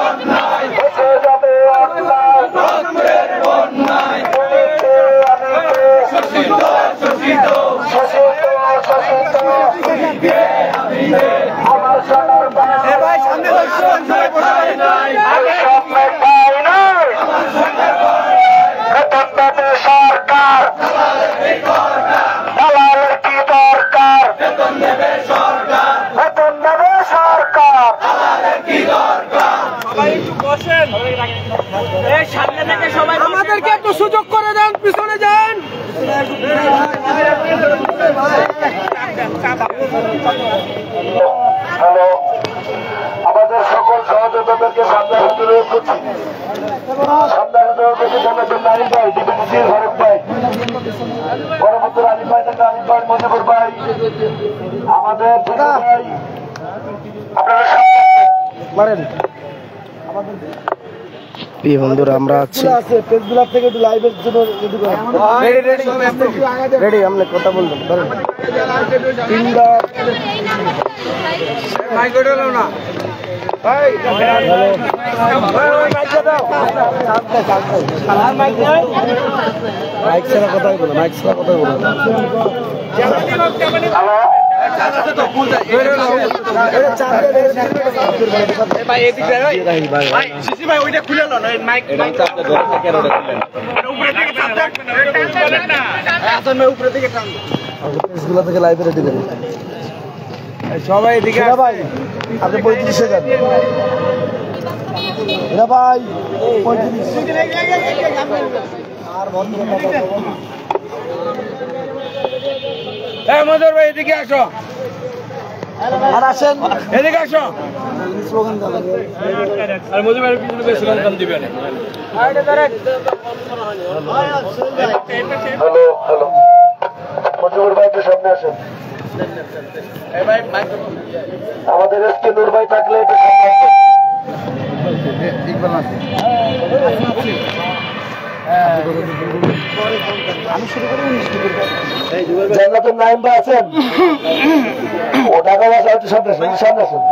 অন্যায়, মুছে যাবে অন্যায়, শোষিত আমার সোনার সরকার দালালের কি দরকার, বেতন দেবে সরকার। আমাদেরকে একটু সুযোগ করে দেন, পিছনে যান। হ্যালো, আমাদের সকল সহযোগীদেরকে সামনে অনুরোধ করছি, সামনে অনুরোধ করছি বলেছেন নারী ভাই, ডিপিটিসির ভরত ভাই, পরবর্তী আলিফ ভাই থেকে আলিফ ভাই, মজিবুর ভাই, আমাদের ভাই, আপনারা সামনে বন্ধুরা আমরা আছি থেকে একটু লাইভের জন্য রেডি, আমরা কথা বলবেন মাইক ছাড়া কথা বলো, মাইক ছাড়া কথা বলো। থেকে লাইভে রেডি করেন সবাই, এদিকে ভাই আপনি 35 যান ভাই, 35 আর মজুর ভাই এদিকে আসো, আর আসেন এদিকে আসো। আর মজুর ভাই পিছনে বেশি কম দিবেন। হ্যালো হ্যালো, মজিবুর ভাই একটু সামনে আসেন। আমাদের এসকে নূর ভাই থাকলে একটু সামনে আসেন। জান্নাতুল নাইম ভাই আছেন, ও ঢাকা বাসা একটু সামনে আসেন, সামনে আসেন,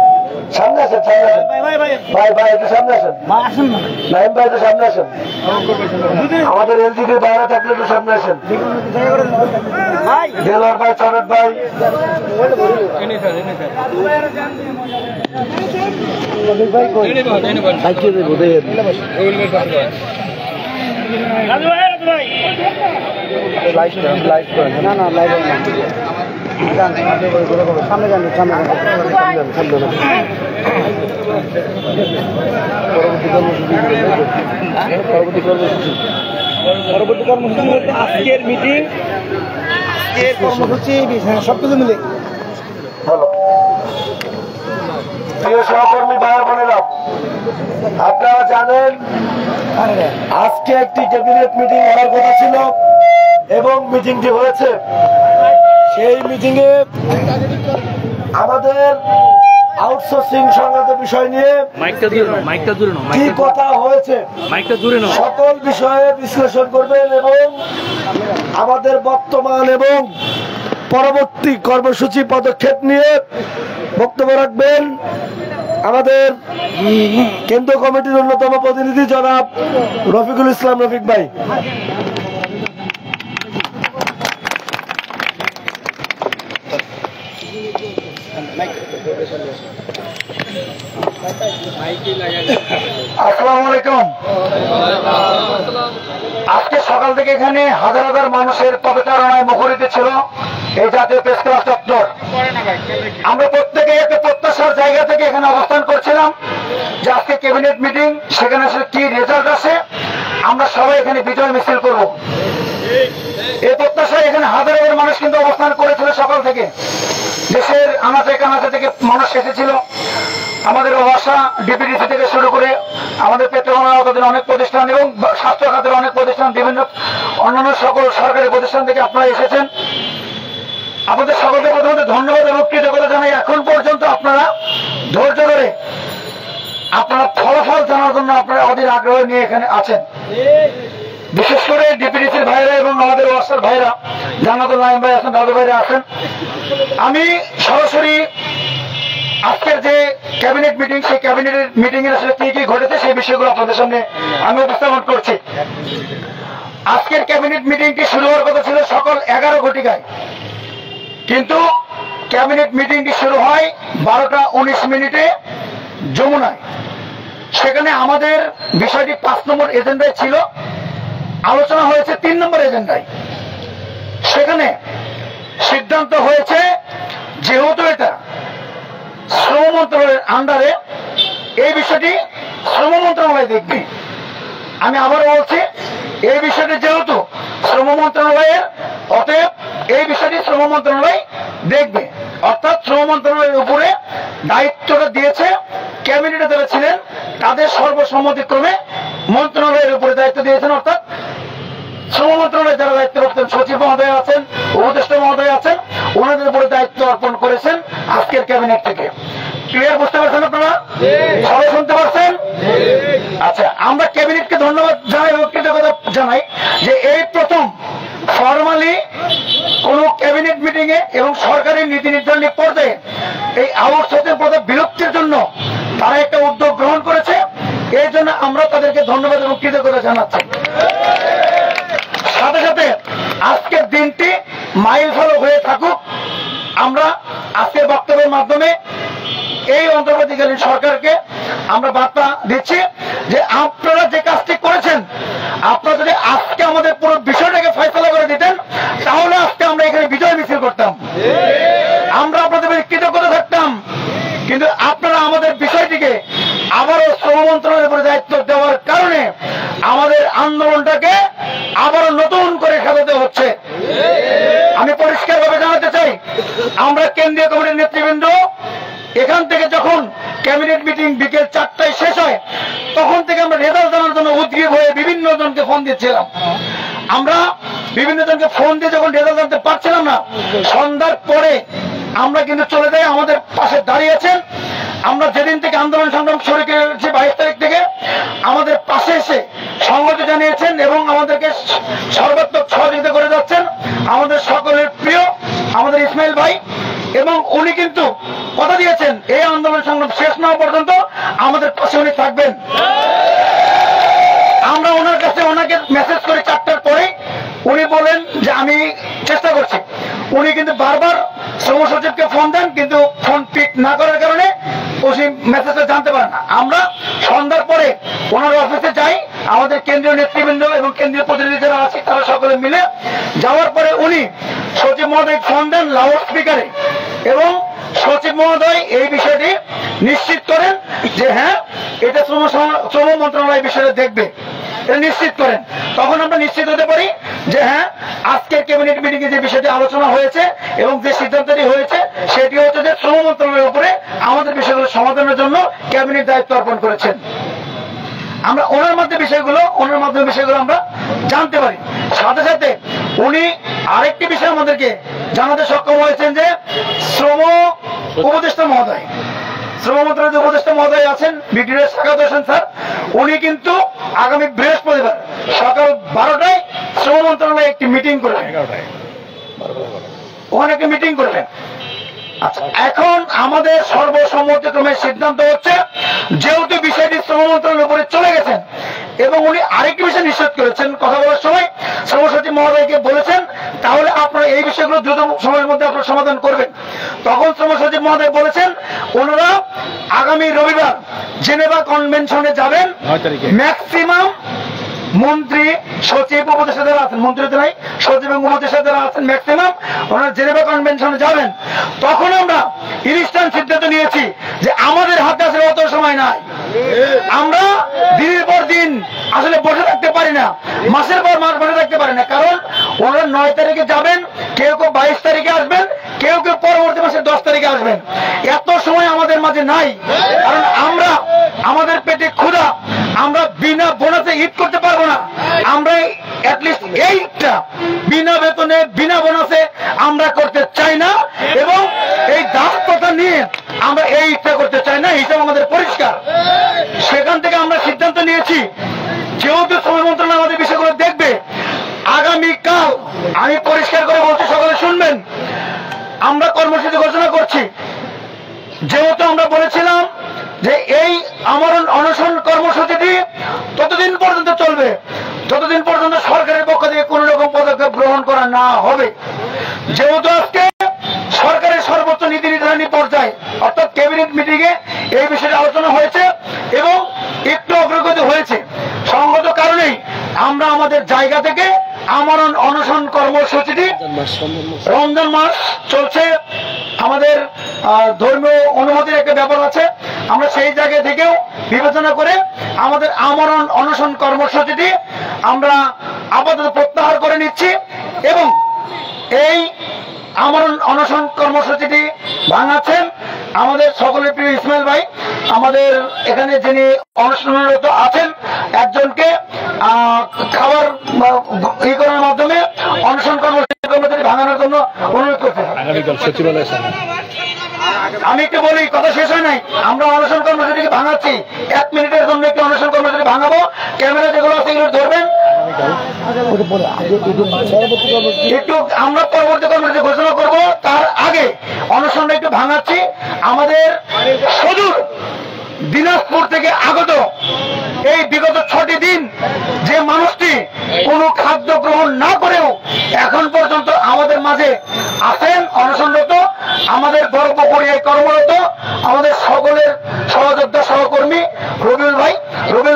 সামনে আসেন, সামনে আসেন ভাই, ভাই একটু সামনে আসেন, নাইম ভাই একটু সামনে আসেন। আমাদের এলজিকে বাইরে থাকলে একটু সামনে আসেন। দেলোয়ার ভাই, চরত ভাই, না না লাইভ সামনে যান, সামনে পরবর্তী কর্মসূচি বলতে আজকের মিটিং, আজকের কর্মসূচি সবকিছু মিলে। প্রিয় সহকর্মী ভাই বোনেরা, আপনারা জানেন আজকে একটি ক্যাবিনেট মিটিং হওয়ার কথা ছিল এবং মিটিংটি হয়েছে। সেই মিটিং এ আমাদের আউটসোর্সিং সংক্রান্ত বিষয় নিয়ে কি কথা হয়েছে সকল বিষয়ে বিশ্লেষণ করবেন এবং আমাদের বর্তমান এবং পরবর্তী কর্মসূচি পদক্ষেপ নিয়ে বক্তব্য রাখবেন আমাদের কেন্দ্রীয় কমিটির অন্যতম প্রতিনিধি জনাব রফিকুল ইসলাম রফিক ভাই। আসসালামু আলাইকুম। আজকে সকাল থেকে এখানে হাজার হাজার মানুষের পদচারণায় মুখরিত ছিল এই জাতীয় প্রেস ক্লাব চত্বর। আমরা প্রত্যেকে একটা প্রত্যাশার জায়গা থেকে এখানে অবস্থান করছিলাম যে আজকে ক্যাবিনেট মিটিং, সেখানে কি রেজাল্ট আসে, আমরা সবাই এখানে বিজয় মিছিল করব। এই প্রত্যাশায় এখানে হাজার হাজার মানুষ কিন্তু অবস্থান করেছিল সকাল থেকে। দেশের আনাচে কানাচে থেকে মানুষ এসেছিল। আমাদের ওয়াসা ডিপিডিসি থেকে শুরু করে আমাদের পেট্রোলিয়াম আওতাধীন অনেক প্রতিষ্ঠান এবং স্বাস্থ্য খাতের অনেক প্রতিষ্ঠান, বিভিন্ন অন্যান্য সকল সরকারি প্রতিষ্ঠান থেকে আপনারা এসেছেন। আপনাদের সকলকে প্রথমত ধন্যবাদ এবং কৃতজ্ঞতা জানাই। এখন পর্যন্ত আপনারা ধৈর্য ধরে আপনারা ফলাফল জানার জন্য আপনারা অধীর আগ্রহ নিয়ে এখানে আছেন। বিশেষ করে ডিপিডিসির ভাইরা এবং আমাদের ওয়াসার ভাইরা, জান্নাতুল নাইম ভাই আছেন, দাদু ভাইরা আছেন। আমি সরাসরি আজকের যে ক্যাবিনেট মিটিং, সেই ক্যাবিনেট মিটিং এর আসলে কি কি ঘটেছে সেই বিষয়গুলো আপনাদের সামনে আমি উপস্থাপন করছি। আজকের ক্যাবিনেট মিটিংটি শুরু হওয়ার কথা ছিল সকাল 11 ঘটিকায়, কিন্তু ক্যাবিনেট মিটিংটি শুরু হয় 12টা 19 মিনিটে যমুনায়। সেখানে আমাদের বিষয়টি 5 নম্বর এজেন্ডায় ছিল, আলোচনা হয়েছে 3 নম্বর এজেন্ডায়। সেখানে সিদ্ধান্ত হয়েছে যেহেতু এটা শ্রম মন্ত্রণালয়ের আন্ডারে, এই বিষয়টি শ্রম মন্ত্রণালয় দেখবে। আমি আবার বলছি, এই বিষয়টি যেহেতু শ্রম মন্ত্রণালয়ের, অতএব এই বিষয়টি শ্রম মন্ত্রণালয় দেখবে। অর্থাৎ শ্রম মন্ত্রণালয়ের উপরে দায়িত্বটা দিয়েছে ক্যাবিনেটে যারা ছিলেন তাদের সর্বসম্মতিক্রমে মন্ত্রণালয়ের উপরে দায়িত্ব দিয়েছেন। অর্থাৎ শ্রম মন্ত্রণালয়ে যারা দায়িত্ব করতেন, সচিব মহোদয় আছেন, উপদেষ্টা মহোদয় আছেন, ওনাদের উপরে দায়িত্ব অর্পণ করেছেন আজকের ক্যাবিনেট থেকে। ক্লিয়ার বুঝতে পারছেন আপনারা? সবাই শুনতে পারছেন? আচ্ছা, আমরা ক্যাবিনেটকে ধন্যবাদ জানাই এবং কৃতজ্ঞতা জানাই যে এই প্রথম ফরমালি কোন ক্যাবিনেট মিটিং এ এবং সরকারি নীতি নির্ধারণী পর্যায়ে এই আউটসোর্সিং প্রথা বিলুপ্তির জন্য তারা একটা উদ্যোগ গ্রহণ করেছে। এই জন্য আমরা তাদেরকে ধন্যবাদ এবং কৃতজ্ঞতা জানাচ্ছি। সাথে সাথে আজকের দিনটি মাইল ফলক হয়ে থাকুক। আমরা আজকের বক্তব্যের মাধ্যমে এই অন্তর্বর্তীকালীন সরকারকে আমরা বার্তা দিচ্ছি যে আপনারা যে কাজটি করেছেন, আপনারা যদি আজকে আমাদের পুরো বিষয়টাকে ফয়সালা করে দিতেন তাহলে আজকে আমরা এখানে বিজয় মিছিল করতাম, আমরা আপনাদের কৃতজ্ঞতা থাকতাম। কিন্তু আপনারা আমাদের বিষয়টিকে আবারও শ্রম মন্ত্রণালয়ের উপরে দায়িত্ব দেওয়ার কারণে আমাদের আন্দোলনটাকে আবারও নতুন করে সাজাতে হচ্ছে। আমি পরিষ্কারভাবে জানাতে চাই, আমরা কেন্দ্রীয় কমিটির নেতৃবৃন্দ এখান থেকে যখন ক্যাবিনেট মিটিং বিকেল 4টায় শেষ হয় তখন থেকে আমরা রেজাল্ট জানার জন্য উদ্গ্রীব হয়ে বিভিন্ন জনকে ফোন দিচ্ছিলাম। আমরা বিভিন্ন জনকে ফোন দিয়ে যখন রেজাল্ট জানতে পারছিলাম না, সন্ধ্যার পরে আমরা কিন্তু চলে যাই, আমাদের পাশে দাঁড়িয়ে আছেন। আমরা যেদিন থেকে আন্দোলন সংগ্রাম শুরু করেছি 22 তারিখ থেকে আমাদের পাশে এসে সংহতি জানিয়েছেন এবং আমাদেরকে সর্বাত্মক সহযোগিতা করে যাচ্ছেন আমাদের সকলের প্রিয় আমাদের ইসমাইল ভাই। এবং উনি কিন্তু কথা দিয়েছেন এই আন্দোলন সংগ্রাম শেষ না হওয়া পর্যন্ত আমাদের পাশে উনি থাকবেন। আমরা ওনার কাছে ওনাকে মেসেজ করে 4টার পরে উনি বলেন যে আমি চেষ্টা করছি। উনি কিন্তু বারবার শ্রম সচিবকে ফোন দেন, কিন্তু ফোন পিক না করার কারণে উনি মেসেজটা জানতে পারেন না। আমরা সন্ধ্যার পরে ওনার অফিসে যাই, আমাদের কেন্দ্রীয় নেতৃবৃন্দ এবং কেন্দ্রীয় প্রতিনিধি যারা আছে তারা সকলে মিলে যাওয়ার পরে উনি সচিব মহোদয় ফোন দেন লাউড স্পিকারে এবং সচিব মহোদয় এই বিষয়টি নিশ্চিত করেন যে হ্যাঁ এটা শ্রম মন্ত্রণালয় বিষয়টা দেখবে, এটা নিশ্চিত করেন। তখন আমরা নিশ্চিত হতে পারি যে হ্যাঁ আজকের ক্যাবিনেট মিটিং এ যে বিষয়টি আলোচনা হয়েছে এবং যে সিদ্ধান্তটি হয়েছে সেটি হচ্ছে যে শ্রম মন্ত্রণালয়ের উপরে আমাদের বিষয়গুলো সমাধানের জন্য ক্যাবিনেট দায়িত্ব অর্পণ করেছেন। আমরা ওনার মাধ্যমে বিষয়গুলো আমরা জানতে পারি। সাথে সাথে উনি আরেকটি বিষয় আমাদেরকে জানাতে সক্ষম হয়েছেন যে শ্রম উপদেষ্টা মহোদয়, শ্রম মন্ত্রণালয়ের উপদেষ্টা মহোদয় আছেন ব্রিগেডিয়ার সাকাত হোসেন স্যার, উনি কিন্তু আগামী বৃহস্পতিবার সকাল 12টায় শ্রম মন্ত্রণালয়ে একটি মিটিং করবেন, ওখানে একটি মিটিং করবেন। আচ্ছা, এখন আমাদের সর্বসম্মতিক্রমে সিদ্ধান্ত হচ্ছে যেহেতু বিষয়টি শ্রম মন্ত্রণালয়ের উপরে চলে গেছেন এবং উনি আরেকটি বিষয় নিশ্চিত করেছেন, কথা বলার সময় শ্রম সচিব মহোদয়কে বলেছেন তাহলে আপনারা এই বিষয়গুলো দ্রুত সময়ের মধ্যে আপনারা সমাধান করবেন। তখন শ্রম সচিব মহোদয় বলেছেন ওনারা আগামী রবিবার জেনেভা কনভেনশনে যাবেন, ম্যাক্সিমাম মন্ত্রী সচিব উপদেষ্টা যারা আছেন, মন্ত্রী তো নাই, সচিব এবং উপদেষ্টা যারা আছেন ম্যাক্সিমাম ওনারা জেনেভা কনভেনশনে যাবেন। তখন আমরা ইনস্ট্যান্ট সিদ্ধান্ত নিয়েছি যে আমাদের হাতে আসলে অত সময় নাই, আমরা দিনের পর দিন আসলে বসে থাকতে পারি না, মাসের পর মাস বসে থাকতে পারি না। কারণ ওনারা 9 তারিখে যাবেন, কেউ কেউ 22 তারিখে আসবেন, কেউ কেউ পরবর্তী মাসের 10 তারিখে আসবেন। এত সময় আমাদের মাঝে নাই, কারণ আমরা আমাদের পেটে ক্ষুধা, আমরা বিনা বোনাসে ঈদ করতে পারবো না। আমরা অ্যাটলিস্ট এইটা বিনা বেতনে বিনা বোনাসে আমরা করতে চাই না এবং এই দাস প্রথা নিয়ে আমরা এই ইচ্ছা করতে চাই না, হিসাব আমাদের পরিষ্কার। সেখান থেকে আমরা সিদ্ধান্ত নিয়েছি যেহেতু শ্রম মন্ত্রণালয় আমাদের বিষয়গুলো দেখবে, আগামীকাল আমি পরিষ্কার করে বলছি, সকলে শুনবেন, আমরা কর্মসূচি ঘোষণা করছি যেহেতু আমরা বলেছিলাম যে এই আমরণ অনশন কর্মসূচিটি ততদিন পর্যন্ত চলবে যতদিন পর্যন্ত সরকারের পক্ষ থেকে কোন রকম পদক্ষেপ গ্রহণ করা না হবে। যেহেতু আজকে সরকারের সর্বোচ্চ নীতি নির্ধারণী পর্যায়ে অর্থাৎ ক্যাবিনেট মিটিং এ এই বিষয়ে আলোচনা হয়েছে এবং একটু অগ্রগতি হয়েছে, সংগত কারণেই আমরা আমাদের জায়গা থেকে আমরণ অনশন কর্মসূচিটি, রমজান মাস চলছে, আমাদের ধর্মীয় অনুমতির একটা ব্যাপার আছে, আমরা সেই জায়গা থেকেও বিবেচনা করে আমাদের আমরণ অনশন কর্মসূচিটি আমরা আপাতত প্রত্যাহার করে নিচ্ছি এবং এই আমরণ অনশন কর্মসূচিটি ভাঙাচ্ছেন আমাদের সকলের প্রিয় ইসমাইল ভাই। আমাদের এখানে যিনি অনুষ্ঠানরত আছেন একজনকে খাবার ই করার মাধ্যমে অনশন কর্মসূচি ভাঙানোর জন্য অনুরোধ করতে আমি একটু বলি, কথা শেষ হয় নাই। আমরা অনশন কর্মসূচিকে ভাঙাচ্ছি, 1 মিনিটের জন্য একটি অনশন কর্মসূচি ভাঙাবো। ক্যামেরা যেগুলো আছে এগুলো ধরবেন, একটু আমরা পরবর্তী কর্মসূচি ঘোষণা করব। তার আগে অনশনটা একটু ভাঙাচ্ছি। আমাদের সুদূর দিনাজপুর থেকে আগত এই বিগত 6টি দিন যে মানুষটি কোনো খাদ্য গ্রহণ না করেও এখন পর্যন্ত আমাদের মাঝে আছেন অনশনরত, আমাদের বড়পুকুরিয়ায় কর্মরত আমাদের সকলের সহযোদ্ধা সহকর্মী রবিউল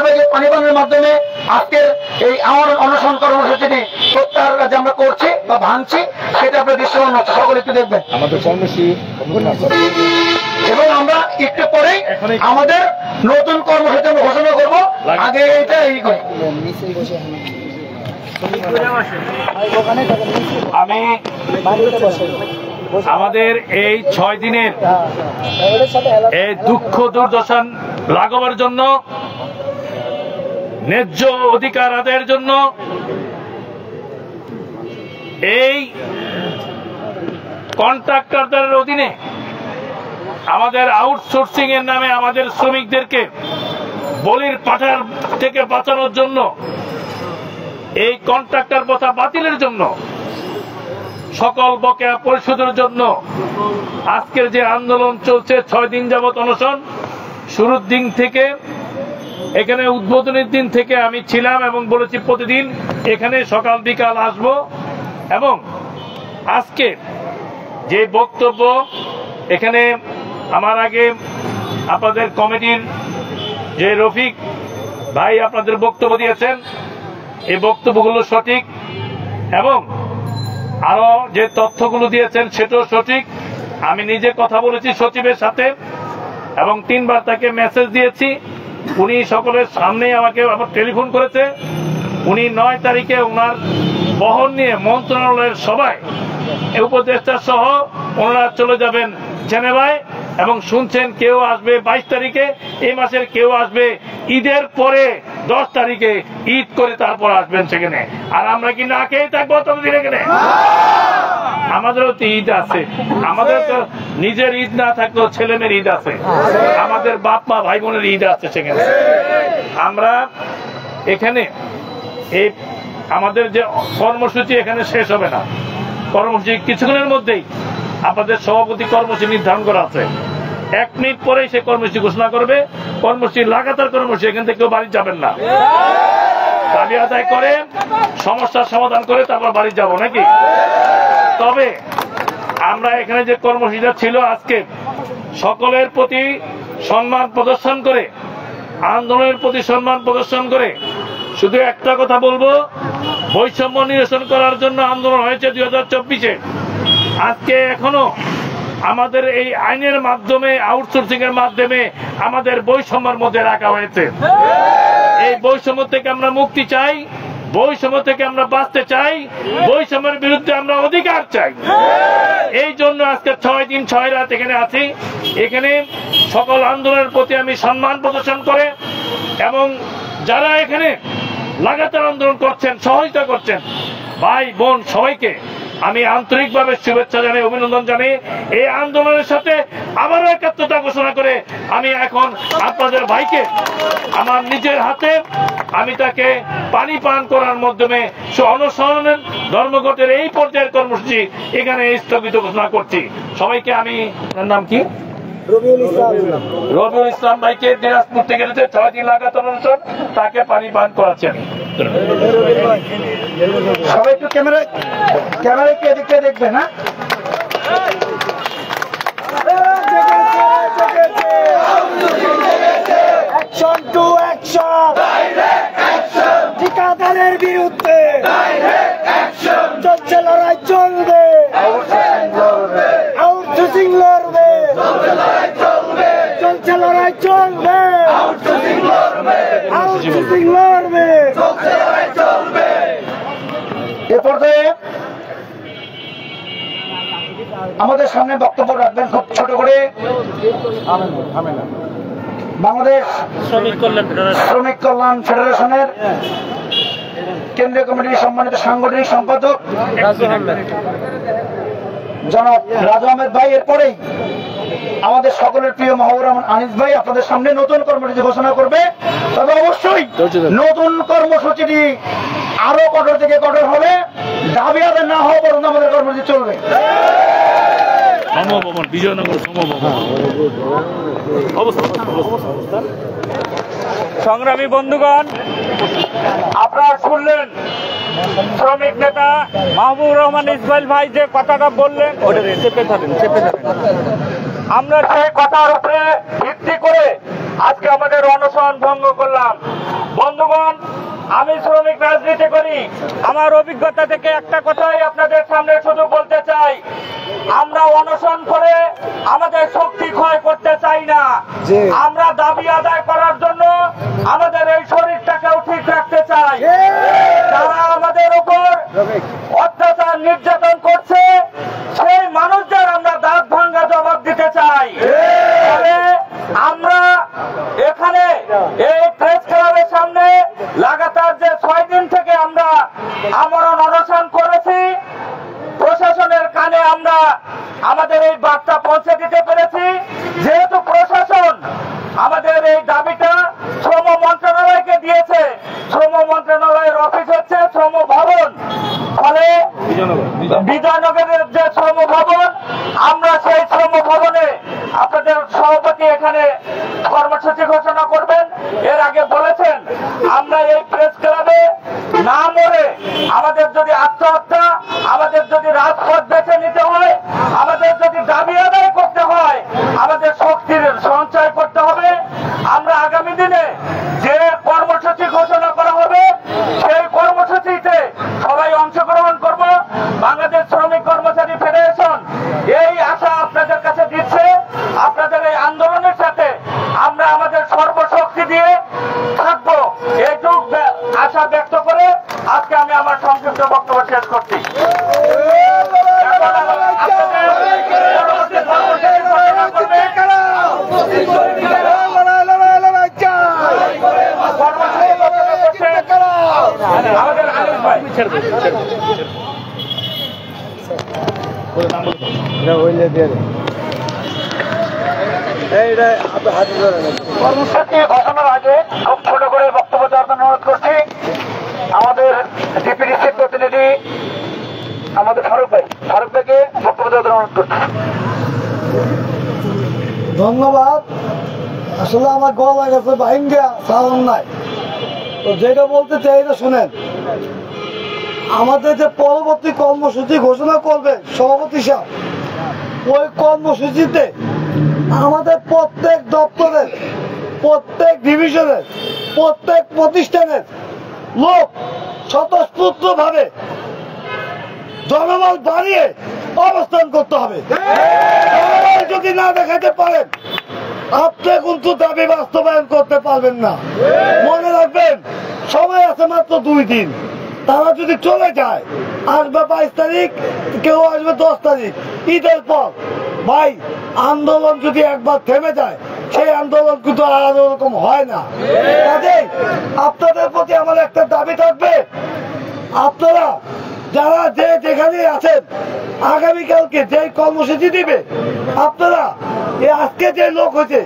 ভাইকে পানিপানের মাধ্যমে আজকের এই আমার অনশন কর্মসূচিটি প্রত্যাহার কাজে আমরা করছি বা ভাঙছি, সেটা আপনার দৃশ্যমান হচ্ছে, সকলে একটু দেখবেন আমাদের কর্মসূচি। এবং আমরা একটু পরেই আমাদের নতুন কর্মসূচি আমরা ঘোষণা করবো। আগে এটা এই করি আমি আমাদের এই 6 দিনের এই দুঃখ দুর্দশা লাঘবের জন্য, ন্যায্য অধিকার আদায়ের জন্য এই কন্ট্রাক্টরদের অধীনে আমাদের আউটসোর্সিং এর নামে আমাদের শ্রমিকদেরকে বলির পাঠার থেকে বাঁচানোর জন্য, এই কন্ট্রাক্টর প্রথা বাতিলের জন্য, সকল বকেয়া পরিশোধের জন্য আজকের যে আন্দোলন চলছে 6 দিন যাবত অনশন, শুরুর দিন থেকে এখানে উদ্বোধনের দিন থেকে আমি ছিলাম এবং বলেছি প্রতিদিন এখানে সকাল বিকাল আসব। এবং আজকে যে বক্তব্য এখানে আমার আগে আপনাদের কমিটির যে রফিক ভাই আপনাদের বক্তব্য দিয়েছেন, এই বক্তব্যগুলো সঠিক এবং আরো যে তথ্যগুলো দিয়েছেন সেটাও সঠিক। আমি নিজে কথা বলেছি সচিবের সাথে এবং 3 বার তাকে মেসেজ দিয়েছি। উনি সকলের সামনে আমাকে আবার টেলিফোন করেছে। উনি 9 তারিখে ওনার বহন নিয়ে মন্ত্রণালয়ের সভায় উপদেষ্টা সহ ওনারা চলে যাবেন জেনেভায় এবং শুনছেন কেউ আসবে 22 তারিখে এই মাসের, কেউ আসবে ঈদের পরে 10 তারিখে, ঈদ করে তারপর আসবেন সেখানে। আর আমরা কি না খেয়ে থাকবো ততদিন এখানে? আমাদেরও তো ঈদ আছে, আমাদের তো নিজের ঈদ না থাকলেও ছেলে মেয়ের ঈদ আছে, আমাদের বাপ মা ভাই বোনের ঈদ আছে সেখানে। আমরা এখানে এই আমাদের যে কর্মসূচি এখানে শেষ হবে না, কর্মসূচি কিছুক্ষণের মধ্যেই আপনাদের সভাপতি কর্মসূচি নির্ধারণ করা আছে। 1 মিনিট পরেই সে কর্মসূচি ঘোষণা করবে। কর্মসূচি লাগাতার কর্মসূচি, এখান থেকে কেউ বাড়ি যাবেন না, দাবি আদায় করে সমস্যার সমাধান করে তারপর বাড়ি যাব নাকি? তবে আমরা এখানে যে কর্মসূচিটা ছিল আজকে সকলের প্রতি সম্মান প্রদর্শন করে, আন্দোলনের প্রতি সম্মান প্রদর্শন করে শুধু একটা কথা বলবো, বৈষম্য নিরসন করার জন্য আন্দোলন হয়েছে 2024-এ। আজকে এখনো আমাদের এই আইনের মাধ্যমে, আউটসোর্সিং এর মাধ্যমে আমাদের বৈষম্যের মধ্যে রাখা হয়েছে। এই বৈষম্য থেকে আমরা মুক্তি চাই, বৈষম্য থেকে আমরা বাঁচতে চাই, বৈষম্যের বিরুদ্ধে আমরা অধিকার চাই। এই জন্য আজকে 6 দিন 6 রাত এখানে আছি। এখানে সকল আন্দোলনের প্রতি আমি সম্মান প্রদর্শন করে এবং যারা এখানে লাগাতার আন্দোলন করছেন, সহযোগিতা করছেন, ভাই বোন সবাইকে আমি আন্তরিকভাবে শুভেচ্ছা জানাই, অভিনন্দন জানাই। এই আন্দোলনের সাথে আবারও একাত্মতা ঘোষণা করে আমি এখন আপনাদের ভাইকে আমার নিজের হাতে আমি তাকে পানি পান করার মাধ্যমে অনশনের ধর্মঘটের এই পর্যায়ের কর্মসূচি এখানে স্থগিত ঘোষণা করছি। সবাইকে আমি, নাম কি? রবিউল ইসলাম ভাইকে দিনাজপুর থেকে এনেছে 6 দিন লাগাতার অনশন, তাকে পানি পান করাচ্ছেন। সবাই একটু ক্যামেরায় কি এদিকে দেখবে না? অ্যাকশন টু অ্যাকশন, ঠিকাদারের বিরুদ্ধে চলছে লড়াই, চলবে আউটসোর্সিং লড়বে, চলছে লড়াই, চলবে আউটসোর্সিং লড়বে। এ পর্যায়ে আমাদের সামনে বক্তব্য রাখবেন খুব ছোট করে বাংলাদেশ শ্রমিক কল্যাণ ফেডারেশনের কেন্দ্রীয় কমিটির সম্মানিত সাংগঠনিক সম্পাদক জনাব রাজু আহমেদ ভাই। এরপরেই আমাদের সকলের প্রিয় মাহবুবুর রহমান আনিস ভাই আপনাদের সামনে নতুন কর্মসূচি ঘোষণা করবে। তবে অবশ্যই নতুন কর্মসূচিটি আরো কঠোর থেকে কঠোর হবে, দাবি আদায় না হওয়া পর্যন্ত আমাদের কর্মসূচি চলবে। সমভবন, বিজয়নগর সমভবন। সংগ্রামী বন্ধুগণ, আপনারা শুনলেন শ্রমিক নেতা মাহবুবুর রহমান ইসমাইল ভাই যে কথাটা বললেন, আমরা সেই কথার উপরে ভিত্তি করে আজকে আমাদের অনশন ভঙ্গ করলাম। বন্ধুগণ, আমি শ্রমিক রাজনীতি করি, আমার অভিজ্ঞতা থেকে একটা কথাই আপনাদের সামনে শুধু বলতে চাই, আমরা অনশন করে আমাদের শক্তি ক্ষয় করতে চাই না। আমরা দাবি আদায় করার জন্য আমাদের এই শরীরটাকেও ঠিক রাখতে চাই। যারা আমাদের উপর অত্যাচার নির্যাতন করছে সেই মানুষদের আমরা দাঁত ভাঙ্গা জবাব দিতে চাই। তবে আমরা এখানে এই প্রেস ক্লাবের সামনে লাগাতার যে 6 দিন থেকে আমরা আমরণ অনশন করেছি, প্রশাসনের কানে আমরা আমাদের এই বার্তা পৌঁছে দিতে পেরেছি। যেহেতু প্রশাসন আমাদের এই দাবিটা শ্রম মন্ত্রণালয়কে দিয়েছে, শ্রম মন্ত্রণালয়ের অফিস হচ্ছে শ্রম ভবন, ফলে বিজয়নগরের যে শ্রম ভবন, আমরা সেই শ্রম ভবনে আপনাদের সভাপতি এখানে কর্মসূচি ঘোষণা করবেন। এর আগে বলেছেন আমরা এই প্রেস ক্লাবে না মরে আমাদের যদি আত্মহত্যা, আমাদের যদি রাজপথ বেছে নিতে হয়, আমাদের যদি দাবি আদায় করতে হয়, আমাদের শক্তির সঞ্চয় করতে হবে। আমরা আগামী দিনে যে কর্মসূচি ঘোষণা করা হবে সেই কর্মসূচিতে সবাই অংশগ্রহণ করব। বাংলাদেশ শ্রমিক কর্মচারী ফেডারেশন এই আশা আপনাদের কাছে দিচ্ছে, আপনাদের এই আন্দোলনের সাথে আমরা আমাদের সর্বশক্তি দিয়ে থাকবো, এইটুকু আশা ব্যক্ত করে আজকে আমি আমার সংক্ষিপ্ত বক্তব্য শেষ করছি। আমাদের আনিস ভাই কর্মসূচি ঘোষণার আগে খুব ছোট করে বক্তব্য দেওয়ার জন্য অনুরোধ করছি আমাদের ডিপিডিসির প্রতিনিধি আমাদের ফারুক ভাইকে বক্তব্য দেওয়ার জন্য অনুরোধ করছি। ধন্যবাদ। আসলে আমার গলা গেছে ভাইঙ্গা সাউন্ড নাই, তো যেটা বলতে চাই এটা শুনেন। আমাদের যে পরবর্তী কর্মসূচি ঘোষণা করবে সভাপতি সাহেব, ওই কর্মসূচিতে আমাদের প্রত্যেক দপ্তরের, প্রত্যেক ডিভিশনের, প্রত্যেক প্রতিষ্ঠানের লোক স্বতঃস্ফূর্ত ভাবে জনবল বাড়িয়ে অবস্থান করতে হবে। জনবল যদি না দেখাতে পারেন আপনি কিন্তু দাবি বাস্তবায়ন করতে পারবেন না। মনে রাখবেন সময় আছে মাত্র 2 দিন। তারা যদি চলে যায়, আসবে 22 তারিখ, কেউ আসবে 10 তারিখ, ঈদের পর। ভাই, আন্দোলন যদি একবার থেমে যায় সেই আন্দোলন কিন্তু আর ওরকম হয় না। কাজেই আপনাদের প্রতি আমার একটা দাবি থাকবে, আপনারা যারা যেখানে আছেন আগামীকালকে যে কর্মসূচি দিবে, আপনারা আজকে যে লোক হয়েছে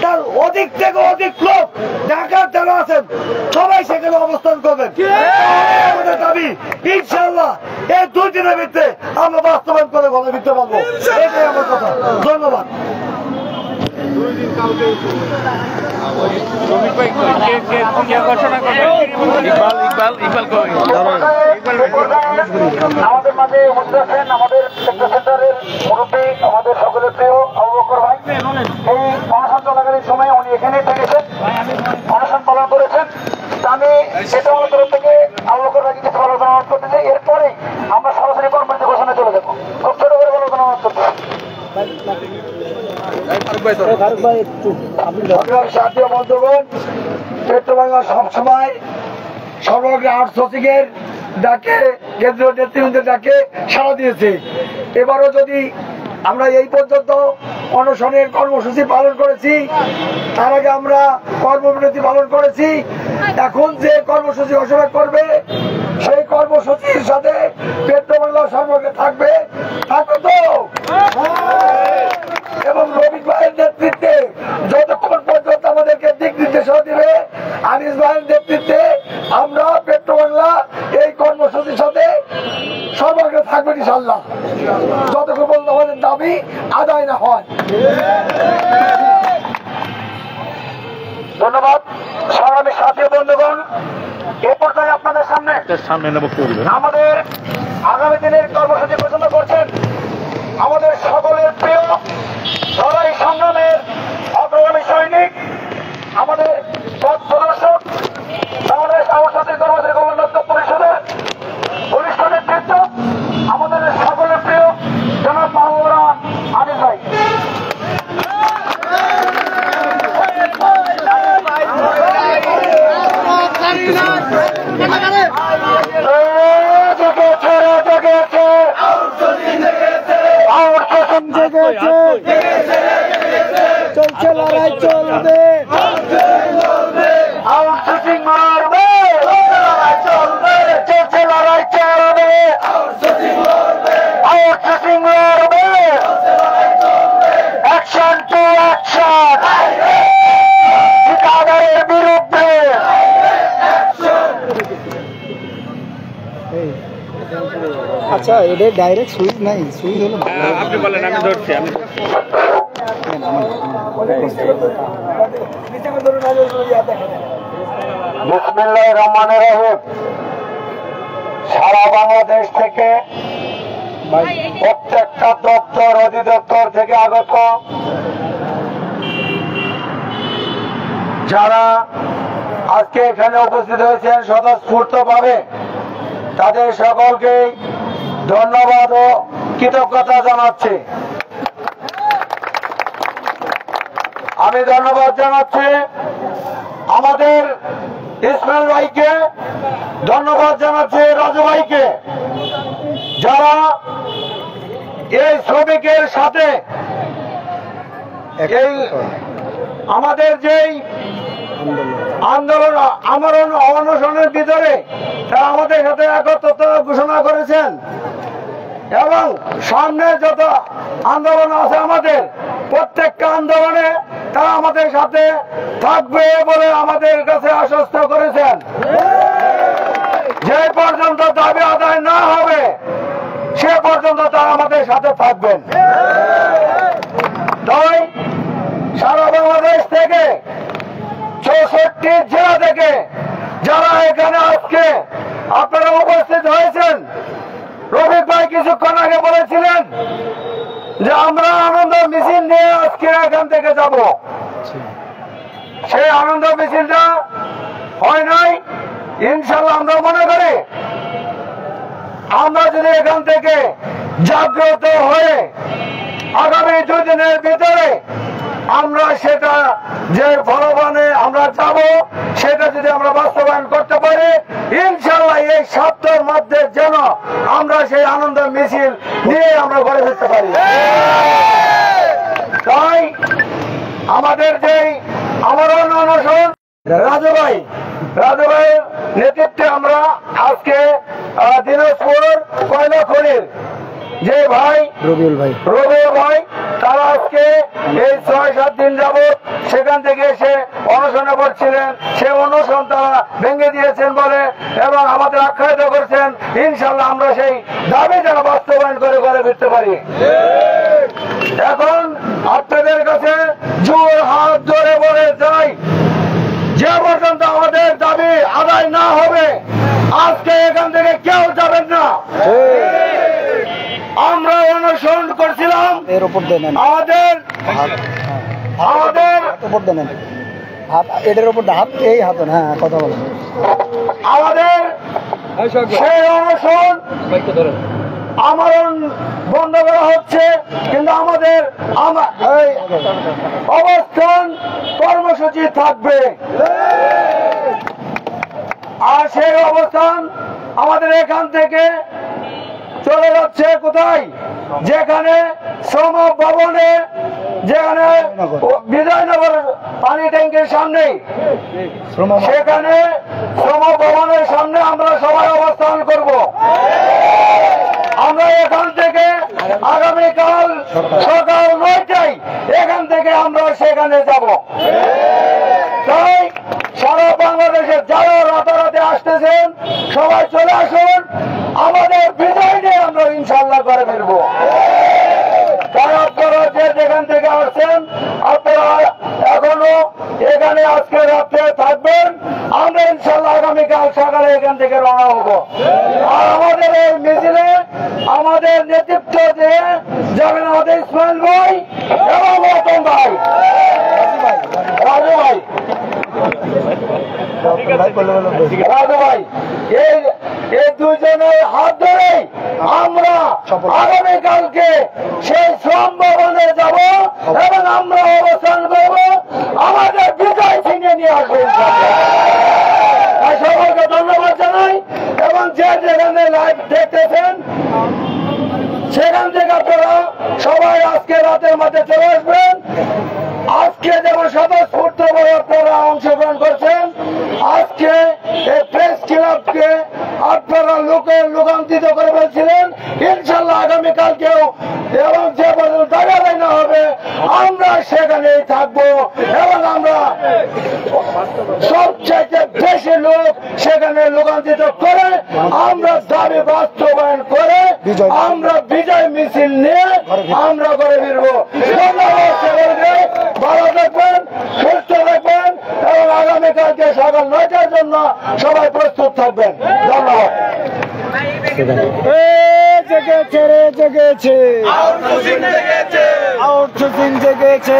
তার অধিক থেকে অধিক লোক ঢাকার যারা আছেন সবাই সেখানে অবস্থান করবেন। আমাদের দাবি ইনশাল্লাহ এই 2 দিনের ভিতরে আমরা বাস্তবায়ন করে ঘরে দিতে পারবো। এটাই আমার কথা। ধন্যবাদ। আমাদের মাঝে উপস্থিত আছেন আমাদের সেক্টর সেন্টারের মুরব্বী, আমাদের সকলের প্রিয় আবু বকর ভাই। এই অনশন চলাকালীন সময় উনি এখানে থেকেছেন, অনশন পালন করেছেন। আমি সেটা আমার তরফ থেকে আবু বকর ভাইকে কিছু আলোচনা করতে চাই। এরপরে আমরা সরাসরি কর্মসূচি ঘোষণা চলে যাবো। খুব ছোট করে আলোচনা করতে সাথীয় বন্ধুগণ, পেট্রোবাংলা সবসময় সমগ্র আউটসোর্সিং এর ডাকে, কেন্দ্রীয় নেতৃবৃন্দের ডাকে সাড়া দিয়েছে। এবারও যদি আমরা এই পর্যন্ত অনশনের কর্মসূচি পালন করেছি, তার আগে আমরা কর্মবিরতি পালন করেছি। এখন যে কর্মসূচি ঘোষণা করবে সেই কর্মসূচির সাথে পেট্রোবাংলা সর্বকে থাকবে তো, এবং রবি ভাইয়ের নেতৃত্বে যতক্ষণ পর্যন্ত আমাদেরকে দিক নির্দেশনা দিবে, আনিস ভাইয়ের নেতৃত্বে আমরা পেট্রোবাংলা এই কর্মসূচির সাথে সর্বাগ্রে থাকবেন ইনশাআল্লাহ, যতক্ষণ পর্যন্ত আমাদের দাবি আদায় না হয়। ধন্যবাদ সংগ্রামী সাথী বন্ধুগণ। এ পর্যায়ে আপনাদের সামনে আমাদের আগামী দিনের কর্মসূচি ঘোষণা করছেন আমাদের সকলের প্রিয় লড়াই সংগ্রামের অগ্রগামী সৈনিক, আমাদের পথ প্রদর্শক, বাংলাদেশ আউটসোর্সিং কর্মচারী কল্যাণ পরিষদের বরিষ্ঠ নেতৃত্ব, আমাদের সকলের প্রিয় জনাব মাহবুবুর আনিস ভাই। চলছে লড়াই, চলবে আউটসোর্সিং মারবে, চলবে, চলছে লড়াই চলবে, আউটসোর্সিং মারবে, অ্যাকশন টু অ্যাকশন, ঠিকাদারের বিরুদ্ধে। আচ্ছা, এটা ডাইরেক্ট সুইচ নাই, সুইচ হলো আপনি বলেন, আমি ধরছি। আমি বিসমিল্লাহির রহমানির রহিম। সারা বাংলাদেশ থেকে প্রত্যেকটা দপ্তর অধিদপ্তর থেকে আগত যারা আজকে এখানে উপস্থিত হয়েছেন স্বতঃস্ফূর্ত ভাবে, তাদের সকলকে ধন্যবাদ ও কৃতজ্ঞতা জানাচ্ছি। আমি ধন্যবাদ জানাচ্ছি আমাদের ইসমাইল ভাইকে, ধন্যবাদ জানাচ্ছি রাজু ভাইকে, যারা এই শ্রমিকের সাথে এই আমাদের যেই আন্দোলন আমরণ অনশনের ভিতরে তারা আমাদের সাথে একত্রতা ঘোষণা করেছেন, এবং সামনে যত আন্দোলন আছে আমাদের প্রত্যেকটা আন্দোলনে তারা আমাদের সাথে থাকবে বলে আমাদের কাছে আশ্বস্ত করেছেন। যে পর্যন্ত দাবি আদায় না হবে সে পর্যন্ত তারা আমাদের সাথে থাকবেন। তাই সারা বাংলাদেশ থেকে 64 জেলা থেকে যারা এখানে আজকে আপনারা উপস্থিত হয়েছেন, রফিক ভাই কিছুক্ষণ আগে বলেছিলেন যে আমরা আনন্দ মিছিল নিয়ে আজকে এখান থেকে যাব। সেই আনন্দ মিছিলটা হয় নাই। ইনশাল্লাহ আমরা মনে করি আমরা যদি এখান থেকে জাগ্রত হয়ে আগামী 2 দিনের ভিতরে আমরা সেটা যে ফলবানে আমরা যাব, সেটা যদি আমরা বাস্তবায়ন করতে পারি, ইনশাল্লাহ এই সপ্তাহের মধ্যে যেন আমরা সেই আনন্দ মিছিল নিয়ে আমরা ঘরে ফিরতে পারি। তাই আমাদের যেই আমরণ অনশন রাজু ভাইয়ের নেতৃত্বে আমরা আজকে দিনাজপুর কয়লা খনির যে ভাই রবিউল ভাই তারা আজকে এই 6-7 দিন যাবৎ সেখান থেকে এসে অনশনে করছিলেন, সে অনশন তারা ভেঙে দিয়েছেন বলে এবং আমাদের আখ্যায়িত করছেন। ইনশাল্লাহ আমরা সেই দাবি যেন বাস্তবায়ন করে ঘরে ফিরতে পারি। এখন আপনাদের কাছে জোর হাত ধরে বলে যাই, যে পর্যন্ত আমাদের দাবি আদায় না হবে আজকে এখান থেকে কেউ যাবেন না। আমরা অনুসরণ করছিলাম এর উপর দেন আমাদের উপর দেন হাত, এটার উপর হাত, এই হাত। হ্যাঁ, কথা বলেন। আমাদের সেই অনুসরণ আমরণ বন্ধ করা হচ্ছে, কিন্তু আমাদের এই অবস্থান কর্মসূচি থাকবে। আর সেই অবস্থান আমাদের এখান থেকে চলে যাচ্ছে কোথায়? যেখানে শ্রম ভবনে, যেখানে বিজয়নগর পানি ট্যাঙ্কের সামনে, সেখানে শ্রম ভবনের সামনে আমরা সবাই অবস্থান করব। আমরা এখান থেকে আগামীকাল সকাল 9টায় এখান থেকে আমরা সেখানে যাব। তাই সারা বাংলাদেশের যারা রাতারাতি আসতেছেন সবাই চলে আসুন, আমাদের বিজয় নিয়ে আমরা ইনশাল্লাহ করে ফেলবো। তাই আপনারা যে যেখান থেকে আসছেন আপনারা এখনো এখানে আজকে রাত্রে থাকবেন, আমরা ইনশাল্লাহ আগামীকাল সকালে এখান থেকে রওনা হবো। আর আমাদের এই মিছিলে আমাদের নেতৃত্ব দিয়ে যাবেন আমাদের ইসমাইল ভাই এবং রতন ভাই, রাজু ভাই, রাজু ভাই, এই দুজনের হাত ধরে আমরা আগামীকালকে সেই শ্রম ভবনে যাব এবং আমরা অবস্থান করব, আমাদের বিজয় ছিনিয়ে নিয়ে আসবো। সকলকে ধন্যবাদ জানাই এবং যে যেখানে লাইভ দেখতেছেন সেখান থেকে আপনারা সবাই আজকে রাতের মধ্যে চলে আসবেন। আজকে যেমন স্বতঃস্ফূর্তভাবে আপনারা অংশগ্রহণ করছেন, আজকে এই প্রেস ক্লাবকে আপনারা লোকান্তরিত করে বলছিলেন, ইনশাল্লাহ আগামীকালকেও এবং যে পর্যন্ত দাঁড়াবে না হবে আমরা সেখানেই থাকবো এবং আমরা সবচাইতে বেশি লোক সেখানে লোকান্তরিত করে আমরা দাবি বাস্তবায়ন করে আমরা বিজয় মিছিল নিয়ে আমরা করে ফিরবো। ধন্যবাদ সকলকে, ভালো থাকবেন, সুস্থ থাকবেন এবং আগামীকালকে সকাল 9টার জন্য সবাই প্রস্তুত থাকবেন। ধন্যবাদ। জেগেছে রে, জেগেছে, আউটসোর্সিং জেগেছে,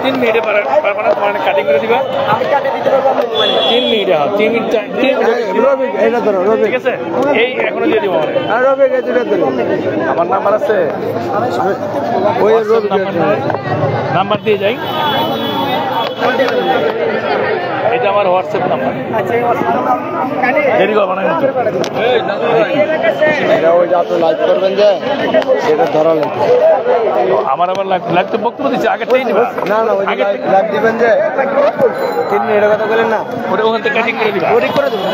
তিন মিনিটে পারবা না? তোমার কাটিং করে দিবা, আমি কাটে দিতে পারবো 3 মিনিটে। 3 মিনিট ঠিক আছে, এই এখনো দিয়ে দিব। আমার নাম্বার আছে, ওই নাম্বার দিয়ে যাই, এটা আমার হোয়াটসঅ্যাপ নাম্বার। দেরি করবো না কিন্তু, লাইভ করবেন যে সেটা ধরা লাগবে। আমার আবার লাইভ তো বক্তব্য দিচ্ছে, আগেরটাই দিবা। না না, আগে লাইভ দিবেন যে 3 মিনিটের কথা বলেন না, ওটা ওখান থেকে কাটিং করে দিবা। ওটি করে দেবেন।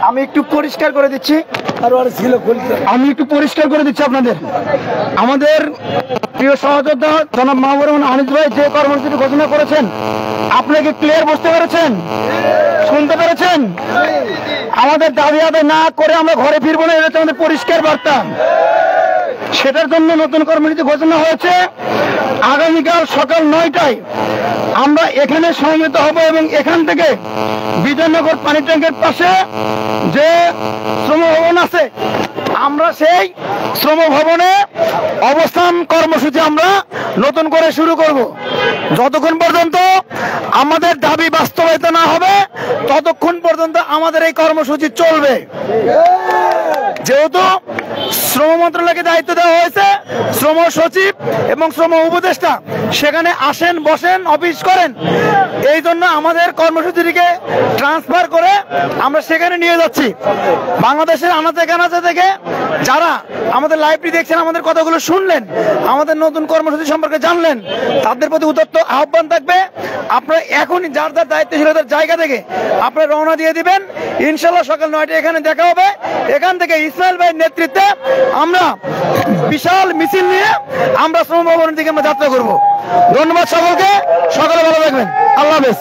আমি একটু পরিষ্কার করে দিচ্ছি, আমি একটু পরিষ্কার করে দিচ্ছি আপনাদের। আমাদের প্রিয় সহযোদ্ধা জনাব মাহবুব রহমান আনিস ভাই যে কর্মসূচি ঘোষণা করেছেন, আপনাকে ক্লিয়ার বুঝতে পেরেছেন, শুনতে পেরেছেন? আমাদের দাবি আদায় না করে আমরা ঘরে ফিরবো না, এটা হচ্ছে আমাদের পরিষ্কার বার্তা। সেটার জন্য নতুন কর্মসূচি ঘোষণা হয়েছে। আগামীকাল সকাল 9টায় আমরা এখানে সমবেত হব এবং এখান থেকে বিজয়নগর পানি ট্যাঙ্কের পাশে যে শ্রম ভবন আছে, আমরা সেই শ্রম ভবনে অবস্থান কর্মসূচি আমরা নতুন করে শুরু করব। যতক্ষণ পর্যন্ত আমাদের দাবি বাস্তবায়িত না হবে ততক্ষণ পর্যন্ত আমাদের এই কর্মসূচি চলবে। যেহেতু শ্রম মন্ত্রণালয়কে দায়িত্ব দেওয়া হয়েছে, শ্রম সচিব এবং শ্রম উপদেষ্টা সেখানে আসেন, বসেন, অফিস করেন, এই জন্য আমাদের কর্মসূচিটিকে ট্রান্সফার করে আমরা সেখানে নিয়ে যাচ্ছি। বাংলাদেশের আনাচে কানাচে থেকে যারা আমাদের লাইভটি দেখছেন, আমাদের কথাগুলো শুনলেন, আমাদের নতুন কর্মসূচি সম্পর্কে জানলেন, তাদের প্রতি উদাত্ত আহ্বান থাকবে, আপনারা এখনই যার যার দায়িত্বশীলতার জায়গা থেকে আপনারা রওনা দিয়ে দিবেন। ইনশাল্লাহ সকাল 9টায় এখানে দেখা হবে। এখান থেকে ইসমাইল ভাইয়ের নেতৃত্বে আমরা বিশাল মিছিল নিয়ে আমরা শ্রম ভবনের দিকে আমরা যাত্রা করব। ধন্যবাদ সকলকে, সকালে ভালো থাকবেন। আল্লাহ হাফেজ।